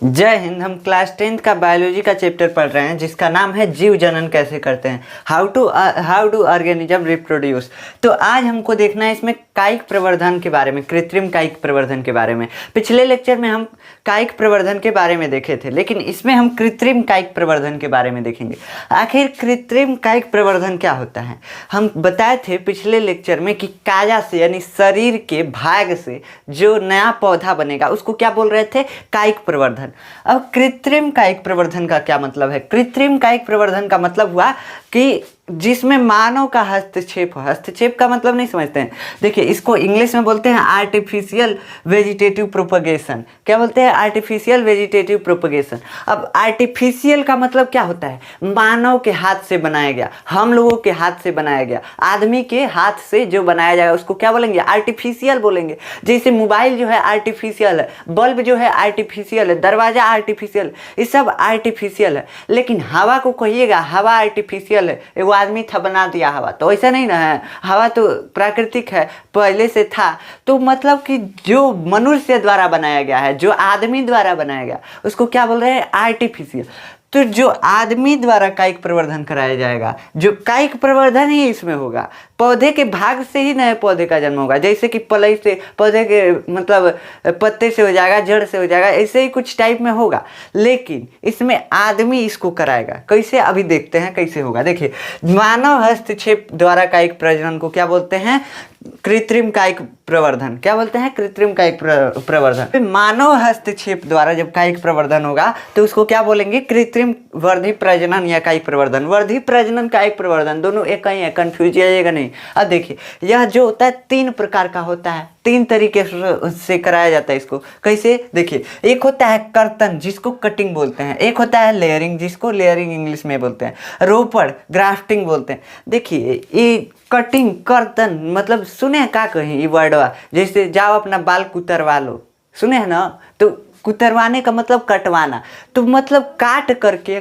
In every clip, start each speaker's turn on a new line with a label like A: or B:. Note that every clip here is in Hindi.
A: जय हिंद। हम क्लास 10th का बायोलॉजी का चैप्टर पढ़ रहे हैं जिसका नाम है जीव जनन कैसे करते हैं, हाउ डू ऑर्गेनिज्म रिप्रोड्यूस। तो आज हमको देखना है इसमें कायिक प्रवर्धन के बारे में, कृत्रिम कायिक प्रवर्धन के बारे में। पिछले लेक्चर में हम कायिक प्रवर्धन के बारे में देखे थे, लेकिन इसमें हम कृत्रिम कायिक प्रवर्धन के बारे में देखेंगे। आखिर कृत्रिम कायिक प्रवर्धन क्या होता है? हम बताए थे पिछले लेक्चर में कि काया से यानी शरीर के भाग से जो नया पौधा बनेगा उसको क्या बोल रहे थे? कायिक प्रवर्धन। अब कृत्रिम कायिक प्रवर्धन का क्या मतलब है? कृत्रिम कायिक प्रवर्धन का मतलब हुआ कि जिसमें मानव का हस्तक्षेप हो। हस्तक्षेप का मतलब नहीं समझते हैं? देखिए, इसको इंग्लिश में बोलते हैं आर्टिफिशियल वेजिटेटिव प्रोपगेशन। क्या बोलते हैं? Artificial vegetative propagation. अब आर्टिफिशियल का मतलब क्या होता है? मानव के हाथ से बनाया गया, हम लोगों के हाथ से बनाया गया, आदमी के हाथ से जो बनाया जाएगा उसको क्या बोलेंगे? आर्टिफिशियल बोलेंगे। जैसे मोबाइल जो है आर्टिफिशियल है, बल्ब जो है आर्टिफिशियल है, दरवाजा आर्टिफिशियल, ये सब आर्टिफिशियल है। लेकिन हवा को कहिएगा हवा आर्टिफिशियल है, एगो आदमी था बना दिया हवा, तो ऐसा नहीं ना है। हवा तो प्राकृतिक है, पहले से था। तो मतलब कि जो मनुष्य द्वारा बनाया गया है, जो आदमी द्वारा बनाया गया, उसको क्या बोल रहे हैं? आर्टिफिशियल। तो जो आदमी द्वारा कायिक प्रवर्धन कराया जाएगा, जो कायिक प्रवर्धन ही इसमें होगा, पौधे के भाग से ही नए पौधे का जन्म होगा। जैसे कि पलई से पौधे के मतलब पत्ते से हो जाएगा, जड़ से हो जाएगा, ऐसे ही कुछ टाइप में होगा। लेकिन इसमें आदमी इसको कराएगा। कैसे? अभी देखते हैं कैसे होगा। देखिए, मानव हस्तक्षेप द्वारा कायिक प्रजनन को क्या बोलते हैं? कृत्रिम कायिक प्रवर्धन। क्या बोलते हैं? कृत्रिम कायिक प्रवर्धन। मानव हस्तक्षेप द्वारा जब कायिक प्रवर्धन होगा तो उसको क्या बोलेंगे? कृत्रिम वर्धी प्रजनन या कायिक प्रवर्धन। वर्धी प्रजनन, कायिक प्रवर्धन दोनों एक ही है, कंफ्यूज जाइएगा नहीं। अब देखिए, यह जो होता है 3 प्रकार का होता है, 3 तरीके से कराया जाता है इसको। कैसे? देखिए, एक होता है कर्तन जिसको कटिंग बोलते हैं, एक होता है लेयरिंग जिसको लेयरिंग इंग्लिश में बोलते हैं, रोपड़ ग्राफ्टिंग बोलते हैं। देखिए, ये कटिंग कर्तन मतलब सुने का कहीं ये वर्डवा, जैसे जाओ अपना बाल कुतरवा लो, सुने हैं ना? तो कुतरवाने का मतलब कटवाना, तो मतलब काट करके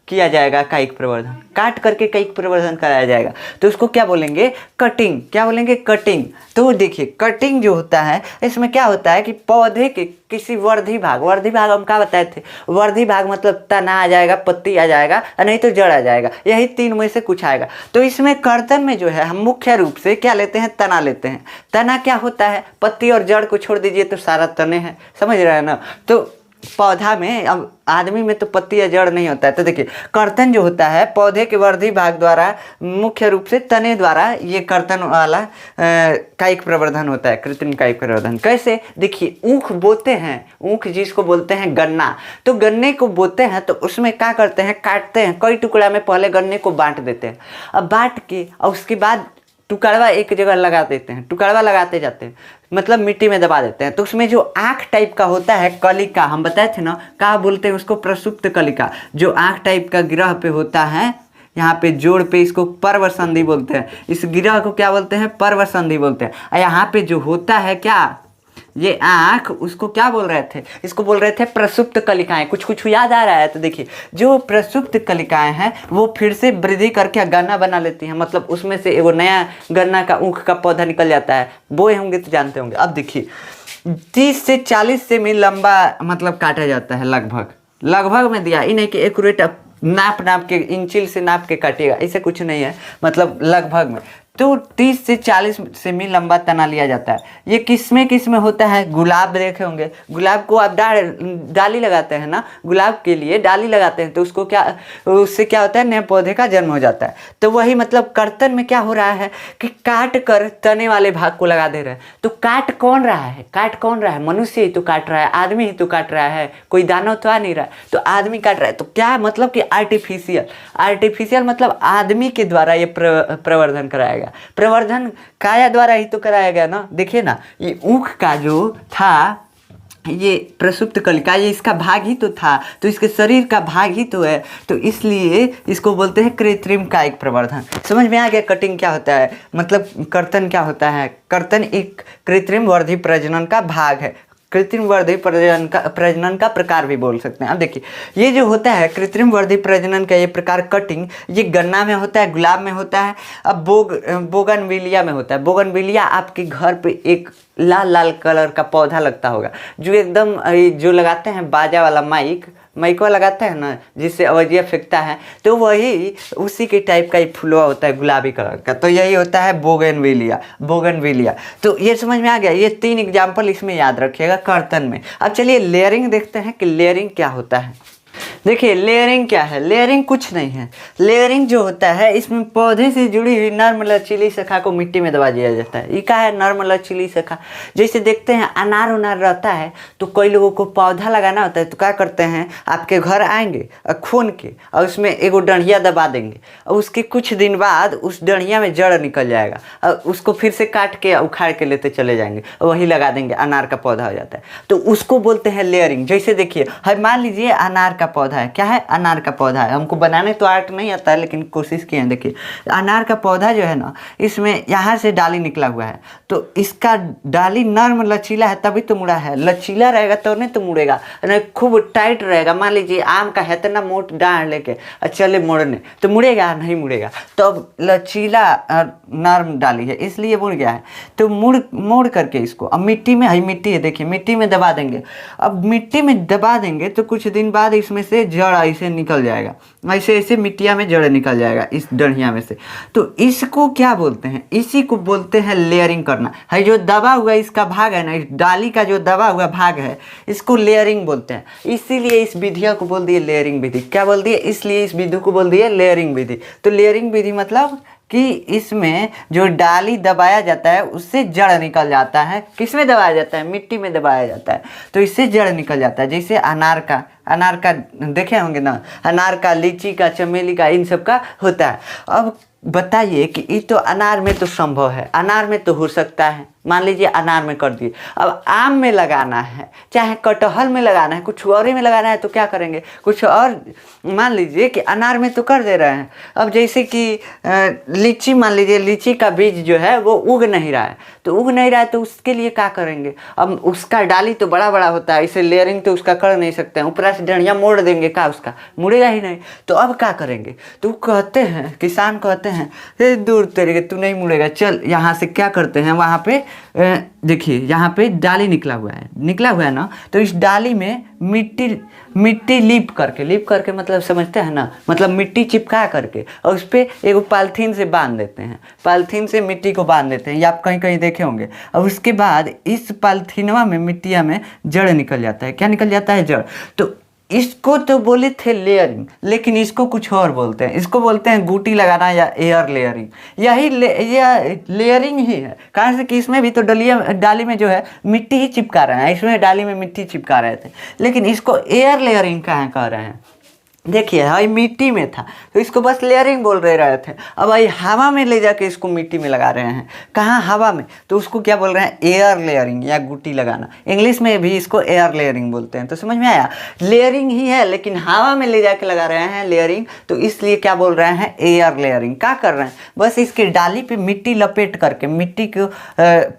A: किया जाएगा कायिक प्रवर्धन, काट करके कायिक प्रवर्धन कराया जाएगा। तो उसको क्या बोलेंगे? कटिंग। क्या बोलेंगे? कटिंग। तो देखिए, कटिंग जो होता है इसमें क्या होता है कि पौधे के किसी वर्धी भाग हम क्या बताए थे? वर्धी भाग मतलब तना आ जाएगा, पत्ती आ जाएगा, नहीं तो जड़ आ जाएगा, यही 3 में से कुछ आएगा। तो इसमें कर्तन में जो है हम मुख्य रूप से क्या लेते हैं? तना लेते हैं। तना क्या होता है? पत्ती और जड़ को छोड़ दीजिए तो सारा तने हैं, समझ रहे हैं ना? तो पौधा में, अब आदमी में तो पत्ती या जड़ नहीं होता है। तो देखिए, कर्तन जो होता है पौधे के वर्धी भाग द्वारा, मुख्य रूप से तने द्वारा, ये कर्तन वाला कायिक प्रवर्धन होता है, कृत्रिम कायिक प्रवर्धन। कैसे? देखिए, ऊख बोते हैं, ऊख जिसको बोलते हैं गन्ना, तो गन्ने को बोते हैं तो उसमें क्या करते हैं? काटते हैं, कई टुकड़ा में पहले गन्ने को बांट देते हैं। अब बांट के और उसके बाद टुकड़वा एक जगह लगा देते हैं, टुकड़वा लगाते जाते हैं, मतलब मिट्टी में दबा देते हैं। तो उसमें जो आँख टाइप का होता है, कलिका, हम बताए थे ना, क्या बोलते हैं उसको? प्रसुप्त कलिका। जो आँख टाइप का गिरह पे होता है, यहाँ पे जोड़ पे, इसको पर्वसंधि बोलते हैं। इस गिरह को क्या बोलते हैं? पर्वसंधि बोलते हैं। और यहाँ पे जो होता है क्या, ये आँख, उसको क्या बोल रहे थे? इसको बोल रहे थे प्रसुप्त कलिकाएं। कुछ याद आ रहा है? तो देखिए, जो प्रसुप्त कलिकाएं हैं वो फिर से वृद्धि करके गन्ना बना लेती हैं, मतलब उसमें से एगो नया गन्ना का ऊख का पौधा निकल जाता है। बोए होंगे तो जानते होंगे। अब देखिए, 30 से 40 सेमी लंबा मतलब काटा जाता है, लगभग में दिया, इन्हें कि एक्यूरेट नाप के, इंचिल से नाप के काटिएगा, ऐसे कुछ नहीं है, मतलब लगभग में। तो 30 से 40 सेमी लंबा तना लिया जाता है। ये किसमें होता है? गुलाब देखे होंगे, गुलाब को आप डाली लगाते हैं ना, गुलाब के लिए डाली लगाते हैं, तो उसको क्या, उससे क्या होता है? नए पौधे का जन्म हो जाता है। तो वही मतलब कर्तन में क्या हो रहा है कि काट कर तने वाले भाग को लगा दे रहे हैं। तो काट कौन रहा है? मनुष्य ही तो काट रहा है, आदमी ही तो काट रहा है, कोई दानव तो आ नहीं रहा है, तो आदमी काट रहा है। तो क्या मतलब कि आर्टिफिशियल मतलब आदमी के द्वारा ये प्रवर्धन कराएगा। प्रवर्धन काया द्वारा ही तो कराया गया ना। देखिए ना, ये ऊख का जो था, ये प्रसुप्त कलिका, ये इसका भाग ही तो था, तो इसके शरीर का भाग ही तो है, तो इसलिए इसको बोलते हैं कृत्रिम कायिक प्रवर्धन। समझ में आ गया कटिंग क्या होता है, मतलब कर्तन क्या होता है? कर्तन एक कृत्रिम वर्धी प्रजनन का भाग है, कृत्रिम वर्धी प्रजनन का प्रकार भी बोल सकते हैं। अब देखिए, ये जो होता है कृत्रिम वर्धी प्रजनन का ये प्रकार कटिंग, ये गन्ना में होता है, गुलाब में होता है, अब बोगनविलिया में होता है। बोगनविलिया आपके घर पे एक लाल लाल कलर का पौधा लगता होगा, जो एकदम जो लगाते हैं बाजा वाला माइकवा लगाते हैं ना, जिससे आवाज़िया फेंकता है, तो वही उसी के टाइप का ही फुलवा होता है गुलाबी कलर का। तो यही होता है बोगनविलिया। तो ये समझ में आ गया। ये 3 एग्जाम्पल इसमें याद रखिएगा कर्तन में। अब चलिए लेयरिंग देखते हैं कि लेयरिंग क्या होता है। देखिए लेयरिंग क्या है। लेयरिंग कुछ नहीं है। लेयरिंग जो होता है, इसमें पौधे से जुड़ी हुई नर्म लचीली शाखा को मिट्टी में दबा दिया जाता है। ये क्या है नर्म लचीली शाखा? जैसे देखते हैं अनार उनार रहता है, तो कई लोगों को पौधा लगाना होता है, तो क्या करते हैं, आपके घर आएंगे और खून के और उसमें एगो डंडिया दबा देंगे, और उसके कुछ दिन बाद उस डंडिया में जड़ निकल जाएगा, और उसको फिर से काट के उखाड़ के लेते चले जाएंगे और वही लगा देंगे, अनार का पौधा हो जाता है। तो उसको बोलते हैं लेयरिंग। जैसे देखिए, मान लीजिए अनार का पौधा है। क्या है? अनार का पौधा है। हमको बनाने तो आर्ट नहीं आता है, लेकिन कोशिश किए हैं। देखिए अनार का पौधा जो है ना, इसमें यहाँ से डाली निकला हुआ है, तो इसका डाली नर्म लचीला है तभी तो मुड़ा है। लचीला रहेगा तो नहीं तो मुड़ेगा, नहीं खूब टाइट रहेगा। मान लीजिए आम का है इतना मोट डांड लेके चले मोड़ने, तो मुड़ेगा? नहीं मुड़ेगा। तो अब लचीला नर्म डाली है इसलिए मुड़ गया है। तो मोड़ करके इसको अब मिट्टी में, मिट्टी है देखिए, मिट्टी में दबा देंगे। अब मिट्टी में दबा देंगे तो कुछ दिन बाद इसमें से जड़ ऐसे निकल जाएगा, ऐसे मिट्टिया में जड़ निकल जाएगा इस डंडिया में से। तो इसको क्या बोलते हैं? इसी को बोलते हैं लेयरिंग करना है। जो दबा हुआ इसका भाग है ना, इस डाली का जो दबा हुआ भाग है, इसको लेयरिंग बोलते हैं। इसीलिए इस विधिया को बोल दिए लेयरिंग विधि। क्या बोल दिए? इसलिए इस विधि को बोल दिए लेयरिंग विधि। तो लेयरिंग विधि मतलब कि इसमें जो डाली दबाया जाता है उससे जड़ निकल जाता है। किस में दबाया जाता है? मिट्टी में दबाया जाता है, तो इससे जड़ निकल जाता है। जैसे अनार का देखे होंगे ना, अनार का, लीची का, चमेली का, इन सब का होता है। अब बताइए कि ये तो अनार में तो संभव है, अनार में तो हो सकता है। मान लीजिए अनार में कर दिए, अब आम में लगाना है, चाहे कटहल में लगाना है, कुछ और में लगाना है, तो क्या करेंगे? कुछ और। मान लीजिए कि अनार में तो कर दे रहे हैं। अब जैसे कि लीची, मान लीजिए लीची का बीज जो है वो उग नहीं रहा है, तो उसके लिए क्या करेंगे? अब उसका डाली तो बड़ा बड़ा होता है, इसे लेयरिंग तो उसका कर नहीं सकते हैं। ऊपर से डंडिया मोड़ देंगे, का उसका मुड़ेगा ही नहीं। तो अब क्या करेंगे? तो कहते हैं, किसान कहते हैं, दूर तेरे तू नहीं मुड़ेगा, चल यहाँ से क्या करते हैं, वहाँ पे देखिए यहाँ पे डाली निकला हुआ है ना, तो इस डाली में मिट्टी लीप करके मतलब समझते हैं ना, मतलब मिट्टी चिपका करके, और उस पर एगो पॉलीथीन से बांध देते हैं। पॉलीथीन से मिट्टी को बांध देते हैं, या आप कहीं कहीं देखे होंगे। और उसके बाद इस पॉलीथीनवा में, मिट्टिया में जड़ निकल जाता है। क्या निकल जाता है? जड़। तो इसको तो बोले थे लेयरिंग, लेकिन इसको कुछ और बोलते हैं। इसको बोलते हैं बूटी लगाना या एयर लेयरिंग। यही लेयरिंग ही है। कारण से कि इसमें भी तो डाली में जो है मिट्टी ही चिपका रहे हैं, इसमें डाली में मिट्टी चिपका रहे थे, लेकिन इसको एयर लेयरिंग कहाँ कह रहे हैं? देखिए भाई मिट्टी में था तो इसको बस लेयरिंग बोल रहे थे। अब भाई हवा में ले जाके इसको मिट्टी में लगा रहे हैं। कहाँ? हवा में। तो उसको क्या बोल रहे हैं? एयर लेयरिंग या गुटी लगाना। इंग्लिश में भी इसको एयर लेयरिंग बोलते हैं। तो समझ में आया? लेयरिंग ही है, लेकिन हवा में ले जाके लगा रहे हैं लेयरिंग, तो इसलिए क्या बोल रहे हैं? Air layering. क्या कर रहे हैं? बस इसकी डाली पे मिट्टी लपेट करके, मिट्टी को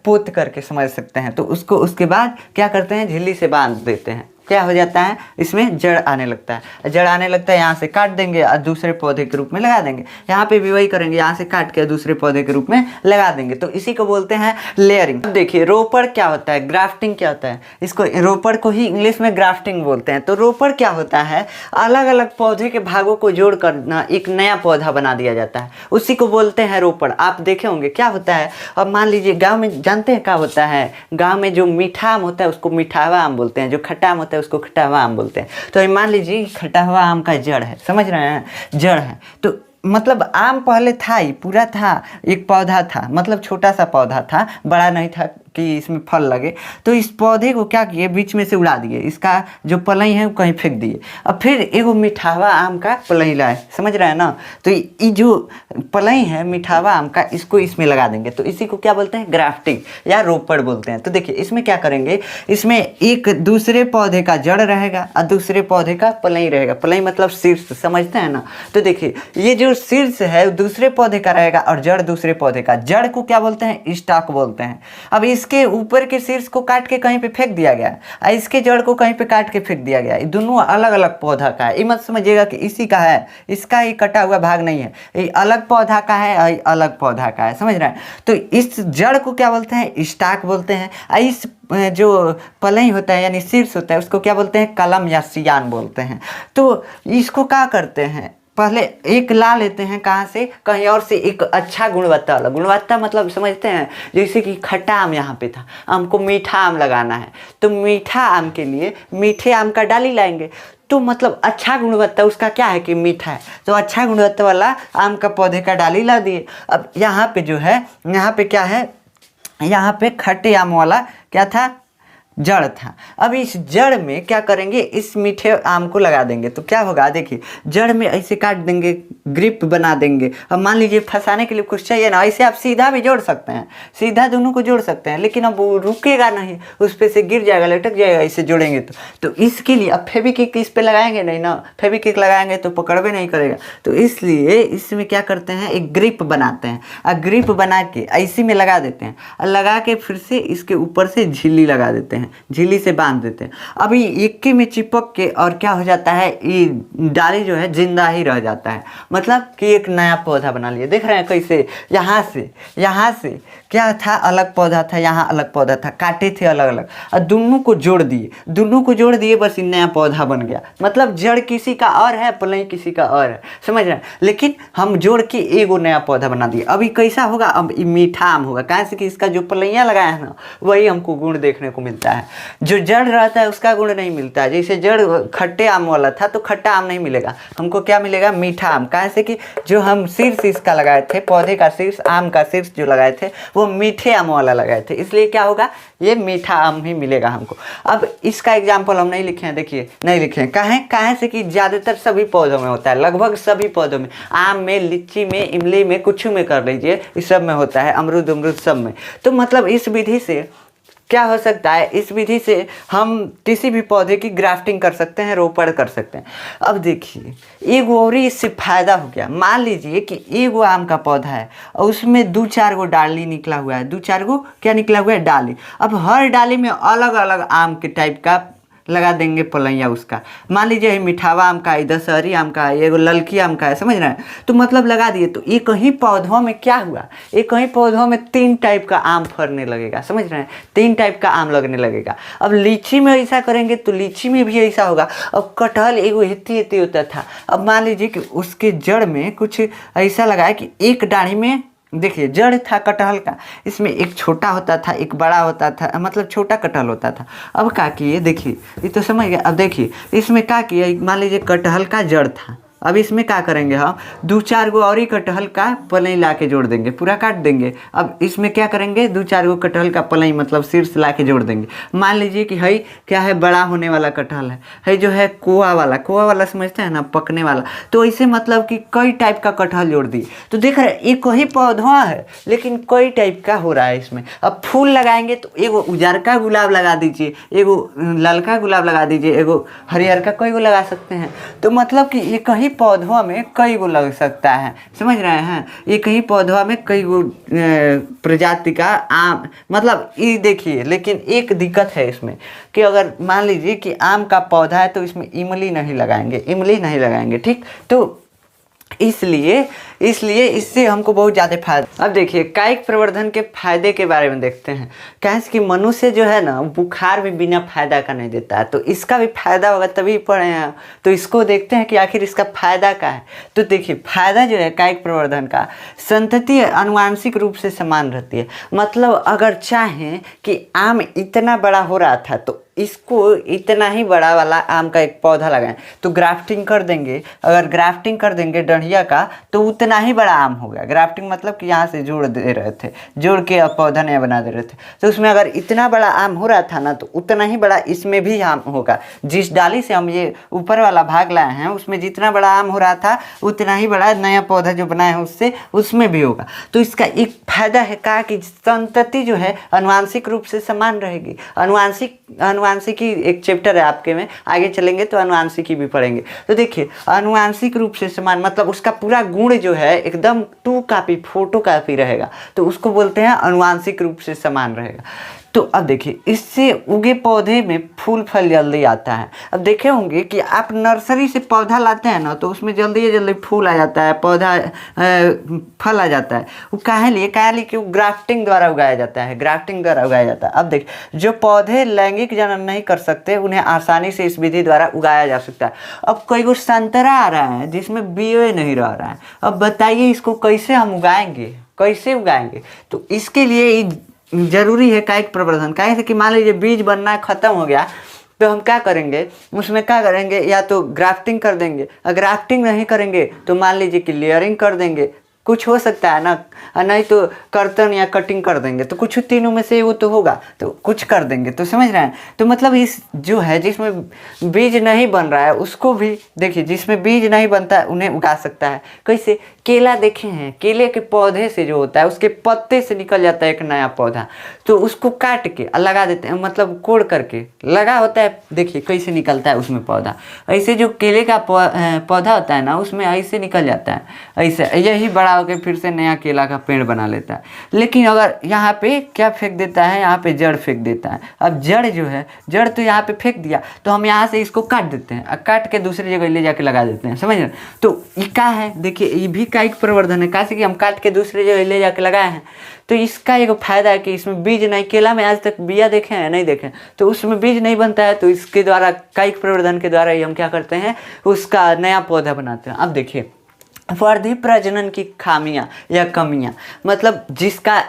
A: पोत करके समझ सकते हैं। तो उसको उसके बाद क्या करते हैं? झिल्ली से बांध देते हैं। क्या हो जाता है? इसमें जड़ आने लगता है। यहाँ से काट देंगे और दूसरे पौधे के रूप में लगा देंगे। यहाँ पे भी वही करेंगे, यहाँ से काट के दूसरे पौधे के रूप में लगा देंगे। तो इसी को बोलते हैं लेयरिंग। अब देखिए रोपड़ क्या होता है, ग्राफ्टिंग क्या होता है। इसको रोपड़ को ही इंग्लिश में ग्राफ्टिंग बोलते हैं। तो रोपड़ क्या होता है? अलग अलग पौधे के भागों को जोड़ कर एक नया पौधा बना दिया जाता है, उसी को बोलते हैं रोपड़। आप देखे होंगे क्या होता है। अब मान लीजिए गाँव में, जानते हैं क्या होता है? गाँव में जो मीठा आम होता है उसको मीठावा आम बोलते हैं, जो खट्टा आम होता है उसको खट्टा हुआ आम बोलते हैं। तो मान लीजिए खट्टा हुआ आम का जड़ है, समझ रहे हैं? जड़ है तो मतलब आम पहले था ही, पूरा था, एक पौधा था, मतलब छोटा सा पौधा था, बड़ा नहीं था कि इसमें फल लगे। तो इस पौधे को क्या किए? बीच में से उड़ा दिए, इसका जो पलई है वो कहीं फेंक दिए। अब फिर एगो मिठावा आम का पलई लाए, समझ रहे हैं ना? तो ये जो पलई है मिठावा आम का, इसको इसमें लगा देंगे। तो इसी को क्या बोलते हैं? ग्राफ्टिंग या रोपड़ बोलते हैं। तो देखिए इसमें क्या करेंगे? इसमें एक दूसरे पौधे का जड़ रहेगा और दूसरे पौधे का पलई रहेगा। पलई मतलब शीर्ष, समझते हैं ना? तो देखिए ये जो शीर्ष है दूसरे पौधे का रहेगा और जड़ दूसरे पौधे का। जड़ को क्या बोलते हैं? स्टॉक बोलते हैं। अब इस उसके ऊपर के शीर्ष को काट के कहीं पे फेंक दिया गया और इसके जड़ को कहीं पे काट के फेंक दिया गया। ये दोनों अलग अलग पौधा का है। ये मत समझिएगा कि इसी का है, इसका ये कटा हुआ भाग नहीं है, ये अलग पौधा का है और अलग पौधा का है, समझ रहे हैं। तो इस जड़ को क्या बोलते हैं, स्टाक बोलते हैं। और इस जो पलई होता है यानी शीर्ष होता है उसको क्या बोलते हैं, कलम या सियान बोलते हैं। तो इसको क्या करते हैं, पहले एक ला लेते हैं कहाँ से, कहीं और से एक अच्छा गुणवत्ता वाला। गुणवत्ता मतलब समझते हैं, जैसे कि खट्टा आम यहाँ पे था, हमको मीठा आम लगाना है, तो मीठा आम के लिए मीठे आम का डाली लाएंगे। तो मतलब अच्छा गुणवत्ता उसका क्या है कि मीठा है, तो अच्छा गुणवत्ता वाला आम का पौधे का डाली ला दिए। अब यहाँ पे जो है, यहाँ पे क्या है, यहाँ पे खट्टे आम वाला क्या था, जड़ था। अब इस जड़ में क्या करेंगे, इस मीठे आम को लगा देंगे। तो क्या होगा, देखिए जड़ में ऐसे काट देंगे, ग्रिप बना देंगे। अब मान लीजिए फंसाने के लिए कुछ चाहिए ना, ऐसे आप सीधा भी जोड़ सकते हैं, सीधा दोनों को जोड़ सकते हैं, लेकिन अब वो रुकेगा नहीं, उस पर से गिर जाएगा, लटक जाएगा ऐसे जोड़ेंगे तो इसके लिए अब फेविक्विक इस पर लगाएंगे नहीं ना, फेविक्विक लगाएंगे तो पकड़बे नहीं करेगा। तो इसलिए इसमें क्या करते हैं, एक ग्रिप बनाते हैं और ग्रिप बना के ऐसी में लगा देते हैं और लगा के फिर से इसके ऊपर से झिल्ली लगा देते हैं, झिल्ली से बांध देते हैं। अभी इक्के में चिपक के और क्या हो जाता है, ये डाली जो है जिंदा ही रह जाता है, मतलब कि एक नया पौधा बना लिया। देख रहे हैं कैसे, यहाँ से क्या था, अलग पौधा था, यहाँ अलग पौधा था, काटे थे अलग अलग और दोनों को जोड़ दिए, बस ये नया पौधा बन गया। मतलब जड़ किसी का और है, पलई किसी का और है, समझ रहे हैं, लेकिन हम जोड़ के एगो नया पौधा बना दिए। अभी कैसा होगा, अब ये मीठा आम होगा, कहाँ से कि इसका जो पलैया लगाया है ना वही हमको गुण देखने को मिलता है, जो जड़ रहता है उसका गुण नहीं मिलता है। जैसे जड़ खट्टे आम वाला था तो खट्टा आम नहीं मिलेगा, हमको क्या मिलेगा, मीठा आम। कहाँ से कि जो हम शीर्ष इसका लगाए थे, पौधे का शीर्ष, आम का शीर्ष जो लगाए थे वो मीठे आम वाला लगाए थे, इसलिए क्या होगा, ये मीठा आम ही मिलेगा हमको। अब इसका एग्जाम्पल हम नहीं लिखे हैं, देखिए नहीं लिखे हैं, कहाँ से कि ज़्यादातर सभी पौधों में होता है, लगभग सभी पौधों में, आम में, लीची में, इमली में, कुछ में कर लीजिए, इस सब में होता है, अमरूद सब में। तो मतलब इस विधि से क्या हो सकता है, इस विधि से हम किसी भी पौधे की ग्राफ्टिंग कर सकते हैं, रोपण कर सकते हैं। अब देखिए एक और इससे फायदा हो गया, मान लीजिए कि एगो आम का पौधा है और उसमें 2-4 गो डाली निकला हुआ है, 2-4 गो क्या निकला हुआ है, डाली। अब हर डाली में अलग अलग आम के टाइप का लगा देंगे पलैया उसका। मान लीजिए मिठावा आम का है, दशहरी आम का है, एगो ललकी आम का है, समझ रहे हैं, तो मतलब लगा दिए। तो एक ही पौधों में क्या हुआ, एक ही पौधों में 3 टाइप का आम फरने लगेगा, समझ रहे हैं, 3 टाइप का आम लगने लगेगा। अब लीची में ऐसा करेंगे तो लीची में भी ऐसा होगा। अब कटहल एगो हेती होता था, अब मान लीजिए कि उसके जड़ में कुछ ऐसा लगाया कि एक डाढ़ी में, देखिए जड़ था कटहल का, इसमें एक छोटा होता था, एक बड़ा होता था, मतलब छोटा कटहल होता था। अब क्या किए, देखिए ये तो समझ गया। अब देखिए इसमें क्या किया, मान लीजिए कटहल का जड़ था, अब इसमें क्या करेंगे, हम 2-4 गो और ही कटहल का पलई ला के जोड़ देंगे, पूरा काट देंगे। अब इसमें क्या करेंगे, 2-4 गो कटहल का पलई मतलब शीर्ष ला के जोड़ देंगे। मान लीजिए कि है क्या है, बड़ा होने वाला कटहल है जो है कोआ वाला समझते हैं ना, पकने वाला। तो ऐसे मतलब कि कई टाइप का कटहल जोड़ दिए। तो देख रहे एक ही पौधा है लेकिन कई टाइप का हो रहा है इसमें। अब फूल लगाएंगे तो एगो उजरका गुलाब लगा दीजिए, एगो ललका गुलाब लगा दीजिए, एगो हरियर का, कई गो लगा सकते हैं। तो मतलब कि एक ही पौधों में कई गो लग सकता है, समझ रहे हैं, एक ही पौधों में कई गो प्रजाति का आम, मतलब ये देखिए। लेकिन एक दिक्कत है इसमें कि अगर मान लीजिए कि आम का पौधा है तो इसमें इमली नहीं लगाएंगे, ठीक। तो इसलिए इससे हमको बहुत ज़्यादा फायदा। अब देखिए कायिक प्रवर्धन के फायदे के बारे में देखते हैं। कैसे कि मनुष्य जो है ना, बुखार भी बिना फायदा का नहीं देता है, तो इसका भी फायदा होगा तभी पढ़े हैं। तो इसको देखते हैं कि आखिर इसका फायदा क्या है। तो देखिए फायदा जो है कायिक प्रवर्धन का, संतति आनुवांशिक रूप से समान रहती है। मतलब अगर चाहें कि आम इतना बड़ा हो रहा था तो इसको इतना ही बड़ा वाला आम का एक पौधा लगाएं, तो ग्राफ्टिंग कर देंगे। अगर ग्राफ्टिंग कर देंगे डंडिया का तो उतना ही बड़ा आम होगा। ग्राफ्टिंग मतलब कि यहाँ से जोड़ दे रहे थे, जोड़ के अब पौधा नया बना दे रहे थे। तो उसमें अगर इतना बड़ा आम हो रहा था ना, तो उतना ही बड़ा इसमें भी आम होगा। जिस डाली से हम ये ऊपर वाला भाग लाए हैं उसमें जितना बड़ा आम हो रहा था उतना ही बड़ा नया पौधा जो बनाए हैं उससे उसमें भी होगा। तो इसका एक फायदा है कहा कि संतति जो है अनुवांशिक रूप से समान रहेगी। अनुवांशिकी एक चैप्टर है आपके में, आगे चलेंगे तो अनुवांशिकी भी पढ़ेंगे। तो देखिए अनुवांशिक रूप से समान मतलब उसका पूरा गुण जो है एकदम 2 कॉपी फोटो कॉपी रहेगा, तो उसको बोलते हैं अनुवांशिक रूप से समान रहेगा। तो अब देखिए, इससे उगे पौधे में फूल फल जल्दी आता है। अब देखे होंगे कि आप नर्सरी से पौधा लाते हैं ना, तो उसमें जल्दी जल्दी फूल आ जाता है, पौधा फल आ जाता है। वो काहे लिए कि वो ग्राफ्टिंग द्वारा उगाया जाता है, ग्राफ्टिंग द्वारा उगाया जाता है। अब देखिए, जो पौधे लैंगिक जनन नहीं कर सकते उन्हें आसानी से इस विधि द्वारा उगाया जा सकता है। अब कई कुछ संतरा आ रहा है जिसमें बीज नहीं रह रहा है, अब बताइए इसको कैसे हम उगाएंगे, कैसे उगाएंगे? तो इसके लिए जरूरी है कायिक प्रवर्धन। काहे से कि मान लीजिए बीज बनना खत्म हो गया, तो हम क्या करेंगे, उसमें क्या करेंगे, या तो ग्राफ्टिंग कर देंगे। अगर ग्राफ्टिंग नहीं करेंगे तो मान लीजिए कि लेयरिंग कर देंगे, कुछ हो सकता है ना, नहीं तो कर्तन या कटिंग कर देंगे। तो कुछ तीनों में से वो तो होगा, तो कुछ कर देंगे। तो समझ रहे हैं? तो मतलब इस जो है जिसमें बीज नहीं बन रहा है उसको भी देखिए, जिसमें बीज नहीं बनता है उन्हें उगा सकता है। कैसे? केला देखे हैं, केले के पौधे से जो होता है उसके पत्ते से निकल जाता है एक नया पौधा, तो उसको काट के लगा देते हैं, मतलब कोड़ करके लगा होता है। देखिए कैसे निकलता है उसमें पौधा। ऐसे जो केले का पौधा होता है ना, उसमें ऐसे निकल जाता है, ऐसे यही बड़ा होकर फिर से नया केला का पेड़ बना लेता है। लेकिन अगर यहाँ पे क्या फेंक देता है, यहाँ पे जड़ फेंक देता है। अब जड़ जो है, जड़ तो यहाँ पे फेंक दिया, तो हम यहाँ से इसको काट देते हैं, काट के दूसरी जगह ले जाके लगा देते हैं। समझ रहे? तो ये क्या है, देखिए ये भी कायिक प्रवर्धन है। कैसे कि हम काट के दूसरी जगह ले जाके लगाए हैं। तो इसका एक फायदा है कि इसमें बीज नहीं, केला में आज तक बिया देखे हैं नहीं देखे, तो उसमें बीज नहीं बनता है। तो इसके द्वारा कायिक प्रवर्धन के द्वारा ही हम क्या करते हैं, उसका नया पौधा बनाते हैं। अब देखिए, वर्धी प्रजनन की खामियां या कमियां, मतलब जिसका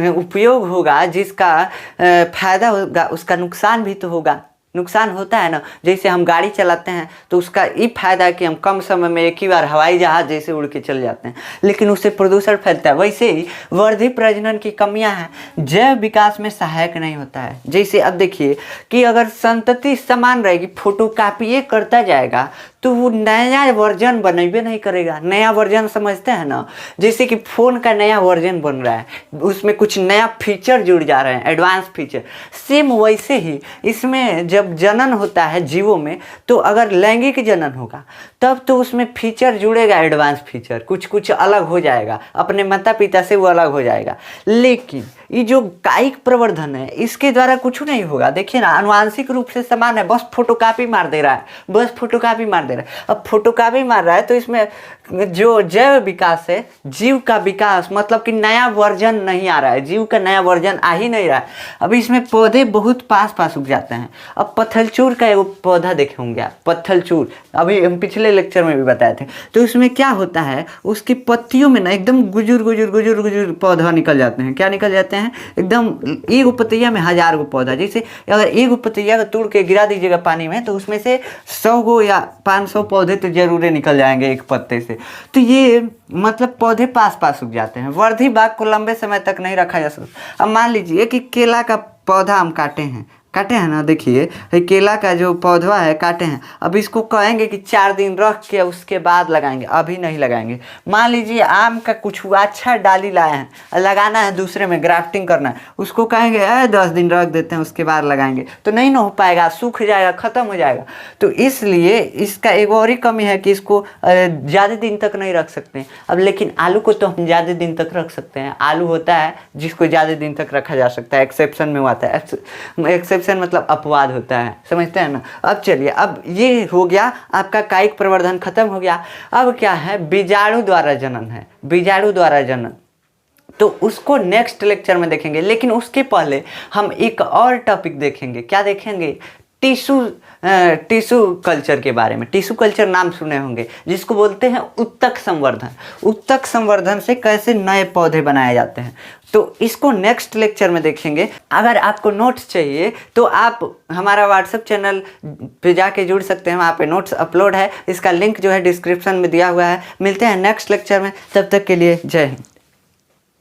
A: उपयोग होगा, जिसका फायदा होगा, उसका नुकसान भी तो होगा। नुकसान होता है ना, जैसे हम गाड़ी चलाते हैं तो उसका ये फायदा है कि हम कम समय में एक ही बार हवाई जहाज जैसे उड़ के चले जाते हैं, लेकिन उससे प्रदूषण फैलता है। वैसे ही वर्धी प्रजनन की कमियां हैं, जैव विकास में सहायक नहीं होता है। जैसे अब देखिए कि अगर संतति समान रहेगी, फोटोकॉपी करता जाएगा, तो वो नया वर्जन बनेबे नहीं करेगा। नया वर्जन समझते हैं ना, जैसे कि फ़ोन का नया वर्जन बन रहा है, उसमें कुछ नया फीचर जुड़ जा रहे हैं, एडवांस फीचर। सेम वैसे ही इसमें जब जनन होता है जीवों में, तो अगर लैंगिक जनन होगा तब तो उसमें फीचर जुड़ेगा, एडवांस फीचर, कुछ कुछ अलग हो जाएगा, अपने माता पिता से वो अलग हो जाएगा। लेकिन ये जो कायिक प्रवर्धन है इसके द्वारा कुछ नहीं होगा। देखिए ना, आनुवांशिक रूप से समान है, बस फोटोकॉपी मार दे रहा है, बस फोटोकॉपी मार दे रहा है। अब फोटोकॉपी मार रहा है तो इसमें जो जैव विकास है, जीव का विकास, मतलब कि नया वर्जन नहीं आ रहा है, जीव का नया वर्जन आ ही नहीं रहा है। अब इसमें पौधे बहुत पास पास उग जाते हैं। अब पत्थलचूर का एक पौधा देखे होंगे आप, पत्थलचूर, अभी हम पिछले लेक्चर में भी बताए थे। तो इसमें क्या होता है, उसकी पत्तियों में ना एकदम गुजुर गुजुर गुजुर गुजुर पौधा निकल जाते हैं। क्या निकल जाते हैं? एकदम एक पतैया में 1000 गो पौधा। जैसे अगर एक पतैया को तोड़ के गिरा दीजिएगा पानी में, तो उसमें से 100 गो या 500 पौधे तो जरूर निकल जाएंगे एक पत्ते से। तो ये मतलब पौधे पास पास उग जाते हैं। वर्धी बाग को लंबे समय तक नहीं रखा जा सकता। अब मान लीजिए कि केला का पौधा हम काटे हैं ना, देखिए केला का जो पौधा है काटे हैं। अब इसको कहेंगे कि 4 दिन रख के उसके बाद लगाएंगे, अभी नहीं लगाएंगे। मान लीजिए आम का कुछ अच्छा डाली लाए हैं, लगाना है दूसरे में, ग्राफ्टिंग करना है, उसको कहेंगे 10 दिन रख देते हैं उसके बाद लगाएंगे, तो नहीं ना हो पाएगा, सूख जाएगा, ख़त्म हो जाएगा। तो इसलिए इसका एक और ही कमी है कि इसको ज़्यादा दिन तक नहीं रख सकते। अब लेकिन आलू को तो हम ज़्यादा दिन तक रख सकते हैं। आलू होता है जिसको ज़्यादा दिन तक रखा जा सकता है, एक्सेप्शन में आता है। एक्सेप्शन मतलब अपवाद होता है, समझते हैं ना। अब चलिए, अब ये हो गया आपका कायिक प्रवर्धन खत्म हो गया। अब क्या है, बीजाणु द्वारा जनन है, बीजाणु द्वारा जनन। तो उसको नेक्स्ट लेक्चर में देखेंगे, लेकिन उसके पहले हम एक और टॉपिक देखेंगे। क्या देखेंगे? टिश्यू कल्चर के बारे में। टिश्यू कल्चर नाम सुने होंगे, जिसको बोलते हैं उत्तक संवर्धन। उत्तक संवर्धन से कैसे नए पौधे बनाए जाते हैं, तो इसको नेक्स्ट लेक्चर में देखेंगे। अगर आपको नोट्स चाहिए तो आप हमारा व्हाट्सएप चैनल पे जाके जुड़ सकते हैं, वहाँ पे नोट्स अपलोड है, इसका लिंक जो है डिस्क्रिप्शन में दिया हुआ है। मिलते हैं नेक्स्ट लेक्चर में, तब तक के लिए जय हिंद।